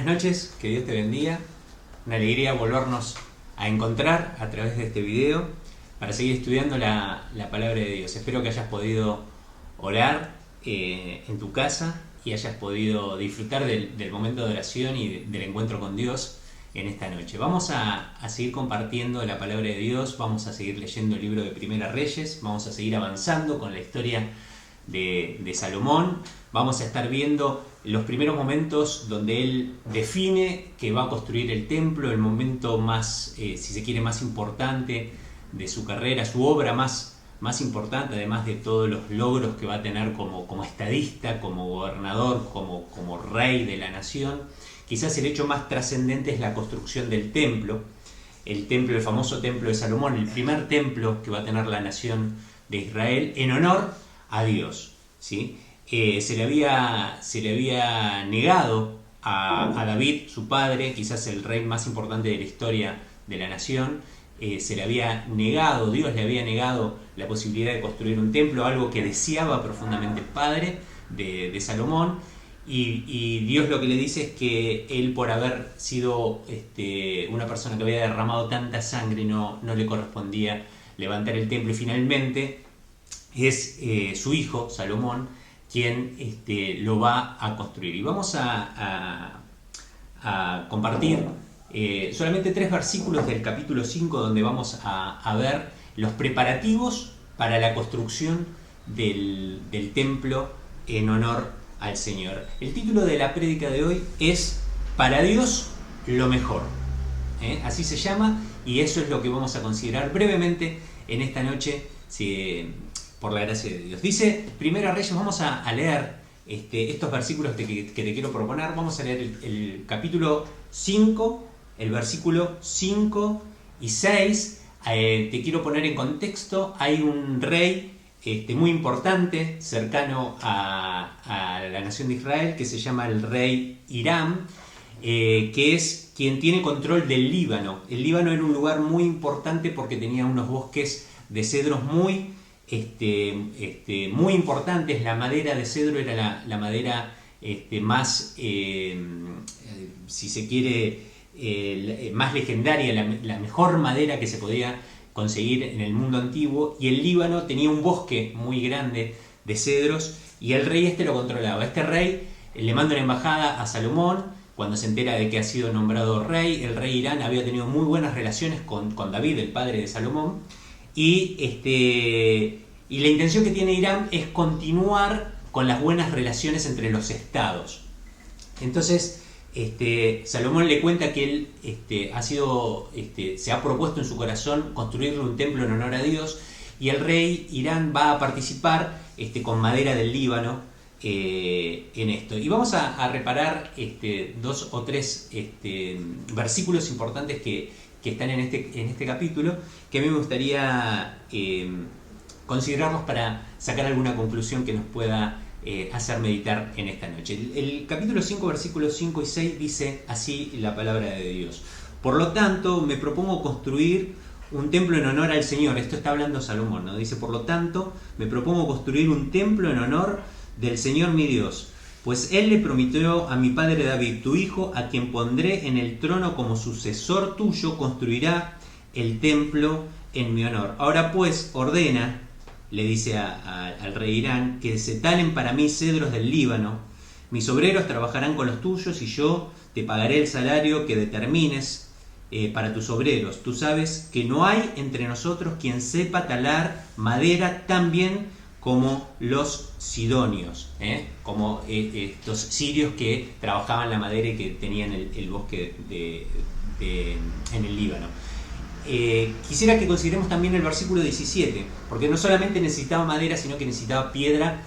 noches, que Dios te bendiga. Una alegría volvernos a encontrar a través de este video para seguir estudiando la palabra de Dios. Espero que hayas podido orar en tu casa y hayas podido disfrutar del momento de oración y del encuentro con Dios en esta noche. Vamos a seguir compartiendo la palabra de Dios, vamos a seguir leyendo el libro de Primera Reyes, vamos a seguir avanzando con la historia de Salomón. Vamos a estar viendo los primeros momentos donde él define que va a construir el templo, el momento más, si se quiere, más importante de su carrera, su obra más importante, además de todos los logros que va a tener como estadista, como gobernador, como rey de la nación. Quizás el hecho más trascendente es la construcción del templo, el famoso templo de Salomón, el primer templo que va a tener la nación de Israel en honor a Dios, ¿sí? Se le había negado a David, su padre, quizás el rey más importante de la historia de la nación, Dios le había negado la posibilidad de construir un templo, algo que deseaba profundamente el padre de Salomón, y Dios lo que le dice es que él, por haber sido una persona que había derramado tanta sangre, no le correspondía levantar el templo, y finalmente es su hijo, Salomón, quien lo va a construir. Y vamos a compartir solamente 3 versículos del capítulo 5, donde vamos a ver los preparativos para la construcción del templo en honor al Señor. El título de la prédica de hoy es Para Dios lo mejor. Así se llama, y eso es lo que vamos a considerar brevemente en esta noche, por la gracia de Dios. Dice Primera Reyes, vamos a leer estos versículos que te quiero proponer. Vamos a leer el capítulo 5, el versículo 5 y 6. Te quiero poner en contexto. Hay un rey muy importante, cercano a la nación de Israel, que se llama el rey Hiram, que es quien tiene control del Líbano. El Líbano era un lugar muy importante porque tenía unos bosques de cedros muy importantes. La madera de cedro era la madera más, si se quiere, más legendaria, la mejor madera que se podía conseguir en el mundo antiguo, y el Líbano tenía un bosque muy grande de cedros, y el rey lo controlaba. Este rey le manda una embajada a Salomón cuando se entera de que ha sido nombrado rey. El rey Hiram había tenido muy buenas relaciones con David, el padre de Salomón, y la intención que tiene Hiram es continuar con las buenas relaciones entre los estados. Entonces Salomón le cuenta que él se ha propuesto en su corazón construirle un templo en honor a Dios, y el rey Hiram va a participar con madera del Líbano en esto. Y vamos a reparar 2 o 3 versículos importantes que están en este capítulo, que a mí me gustaría considerarlos para sacar alguna conclusión que nos pueda hacer meditar en esta noche. El capítulo 5, versículos 5 y 6 dice así la palabra de Dios: Por lo tanto, me propongo construir un templo en honor al Señor. Esto está hablando Salomón, ¿no? Dice: por lo tanto, me propongo construir un templo en honor del Señor mi Dios, pues Él le prometió a mi padre David, tu hijo, a quien pondré en el trono como sucesor tuyo, construirá el templo en mi honor. Ahora pues, ordena, le dice al rey Hiram, que se talen para mí cedros del Líbano. Mis obreros trabajarán con los tuyos, y yo te pagaré el salario que determines para tus obreros. Tú sabes que no hay entre nosotros quien sepa talar madera tan bien como los sidonios, como estos sirios que trabajaban la madera y que tenían el bosque en el Líbano. Quisiera que consideremos también el versículo 17, porque no solamente necesitaba madera, sino que necesitaba piedra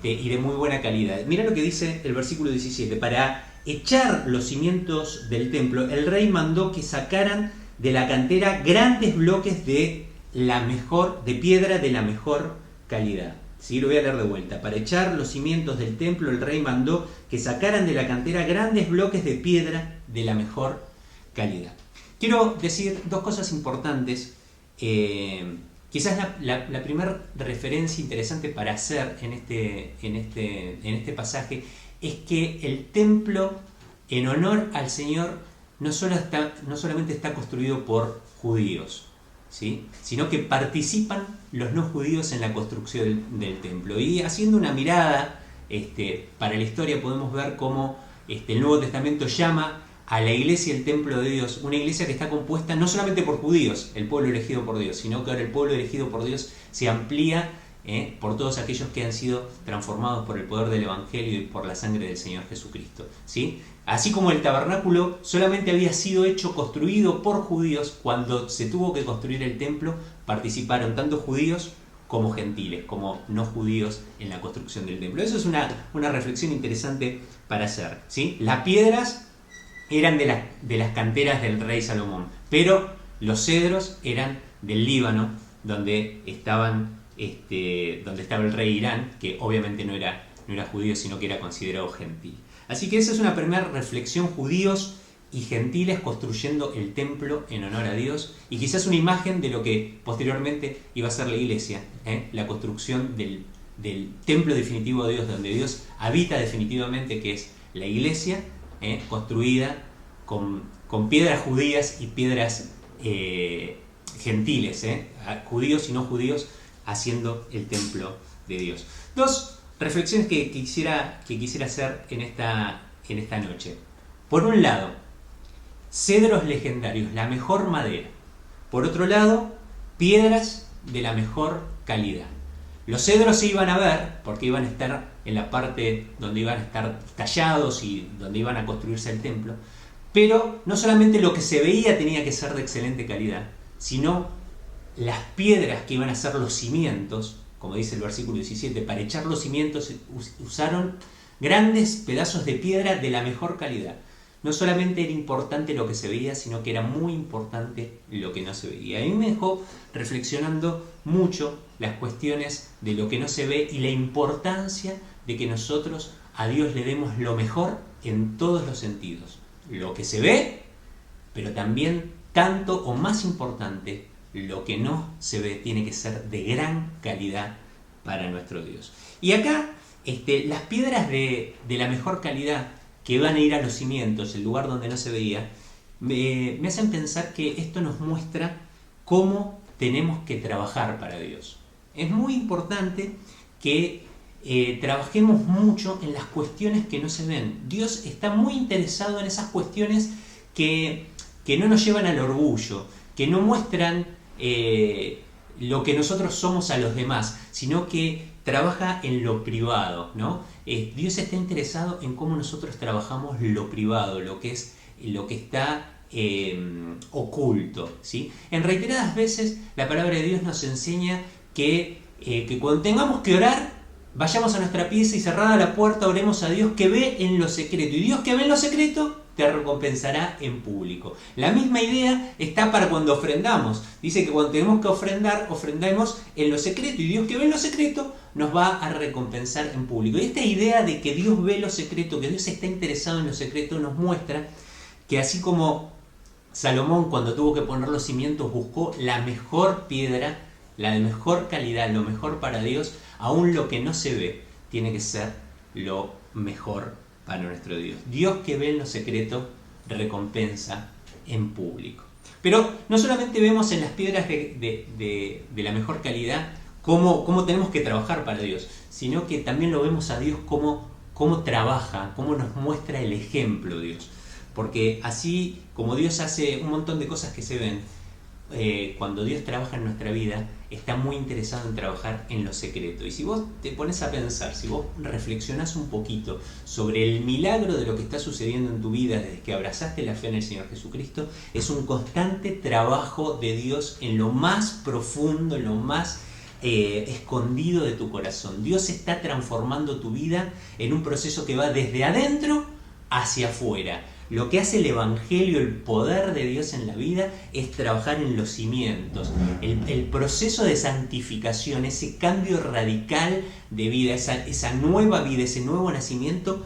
y de muy buena calidad. Mira lo que dice el versículo 17: para echar los cimientos del templo, el rey mandó que sacaran de la cantera grandes bloques de piedra de la mejor calidad. ¿Sí? Lo voy a leer de vuelta. Para echar los cimientos del templo, el rey mandó que sacaran de la cantera grandes bloques de piedra de la mejor calidad. Quiero decir 2 cosas importantes. Quizás la primera referencia interesante para hacer en este pasaje es que el templo en honor al Señor no solamente está construido por judíos, ¿sí? Sino que participan los no judíos en la construcción del templo. Y haciendo una mirada para la historia podemos ver cómo el Nuevo Testamento llama a la iglesia el templo de Dios, una iglesia que está compuesta no solamente por judíos, el pueblo elegido por Dios, sino que ahora el pueblo elegido por Dios se amplía por todos aquellos que han sido transformados por el poder del Evangelio y por la sangre del Señor Jesucristo, ¿sí? Así como el tabernáculo solamente había sido construido por judíos, cuando se tuvo que construir el templo participaron tanto judíos como gentiles, como no judíos en la construcción del templo. Eso es una reflexión interesante para hacer, ¿sí? Las piedras eran de las canteras del rey Salomón, pero los cedros eran del Líbano, donde estaba el rey Irán, que obviamente no era judío, sino que era considerado gentil. Así que esa es una primera reflexión: judíos y gentiles construyendo el templo en honor a Dios, y quizás una imagen de lo que posteriormente iba a ser la iglesia, la construcción del templo definitivo de Dios, donde Dios habita definitivamente, que es la iglesia, construida con piedras judías y piedras gentiles, judíos y no judíos haciendo el templo de Dios. Dos reflexiones que quisiera hacer en esta noche. Por un lado, cedros legendarios, la mejor madera. Por otro lado, piedras de la mejor calidad. Los cedros se iban a ver porque iban a estar en la parte donde iban a estar tallados y donde iban a construirse el templo, pero no solamente lo que se veía tenía que ser de excelente calidad, sino las piedras que iban a ser los cimientos, como dice el versículo 17, para echar los cimientos usaron grandes pedazos de piedra de la mejor calidad. No solamente era importante lo que se veía, sino que era muy importante lo que no se veía. A mí me dejó reflexionando mucho las cuestiones de lo que no se ve y la importancia de que nosotros a Dios le demos lo mejor en todos los sentidos. Lo que se ve, pero también tanto o más importante, lo que no se ve tiene que ser de gran calidad para nuestro Dios. Y acá las piedras de la mejor calidad que van a ir a los cimientos, el lugar donde no se veía, me hacen pensar que esto nos muestra cómo tenemos que trabajar para Dios. Es muy importante que trabajemos mucho en las cuestiones que no se ven. Dios está muy interesado en esas cuestiones que no nos llevan al orgullo, que no muestran lo que nosotros somos a los demás, sino que trabaja en lo privado, ¿no? Dios está interesado en cómo nosotros trabajamos lo privado, lo que está oculto, ¿sí? En reiteradas veces la palabra de Dios nos enseña que cuando tengamos que orar, vayamos a nuestra pieza y cerrada la puerta oremos a Dios que ve en lo secreto. Y Dios que ve en lo secreto te recompensará en público. La misma idea está para cuando ofrendamos. Dice que cuando tenemos que ofrendar, ofrendemos en lo secreto. Y Dios que ve en lo secreto nos va a recompensar en público. Y esta idea de que Dios ve lo secreto, que Dios está interesado en lo secreto, nos muestra que así como Salomón, cuando tuvo que poner los cimientos, buscó la mejor piedra, la de mejor calidad, lo mejor para Dios, aún lo que no se ve tiene que ser lo mejor para nuestro Dios. Dios que ve en lo secreto recompensa en público. Pero no solamente vemos en las piedras de la mejor calidad cómo tenemos que trabajar para Dios, sino que también lo vemos a Dios cómo trabaja, cómo nos muestra el ejemplo Dios. Porque así como Dios hace un montón de cosas que se ven, cuando Dios trabaja en nuestra vida, está muy interesado en trabajar en lo secreto. Y si vos te pones a pensar, si vos reflexionás un poquito sobre el milagro de lo que está sucediendo en tu vida desde que abrazaste la fe en el Señor Jesucristo, es un constante trabajo de Dios en lo más profundo, en lo más escondido de tu corazón. Dios está transformando tu vida en un proceso que va desde adentro hacia afuera. Lo que hace el Evangelio, el poder de Dios en la vida, es trabajar en los cimientos. El proceso de santificación, ese cambio radical de vida, esa nueva vida, ese nuevo nacimiento,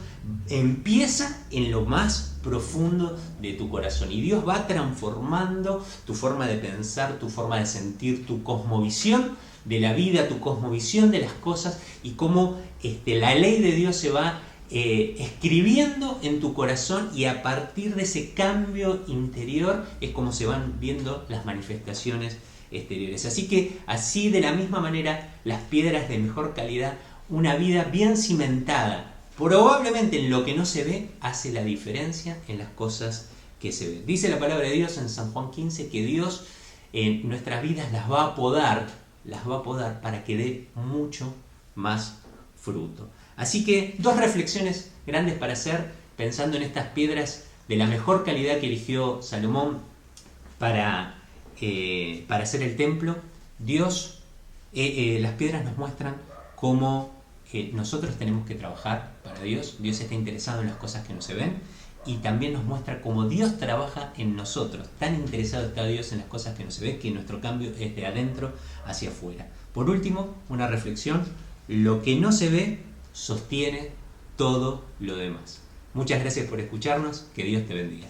empieza en lo más profundo de tu corazón. Y Dios va transformando tu forma de pensar, tu forma de sentir, tu cosmovisión de la vida, tu cosmovisión de las cosas, y cómo la ley de Dios se va escribiendo en tu corazón, y a partir de ese cambio interior es como se van viendo las manifestaciones exteriores. Así que así, de la misma manera, las piedras de mejor calidad, una vida bien cimentada, probablemente en lo que no se ve, hace la diferencia en las cosas que se ven. Dice la palabra de Dios en San Juan 15 que Dios en nuestras vidas las va a podar para que dé mucho más fruto. Así que 2 reflexiones grandes para hacer, pensando en estas piedras de la mejor calidad que eligió Salomón para hacer el templo. Dios, las piedras nos muestran cómo nosotros tenemos que trabajar para Dios. Dios está interesado en las cosas que no se ven, y también nos muestra cómo Dios trabaja en nosotros. Tan interesado está Dios en las cosas que no se ven, que nuestro cambio es de adentro hacia afuera. Por último, una reflexión: lo que no se ve sostiene todo lo demás. Muchas gracias por escucharnos, que Dios te bendiga.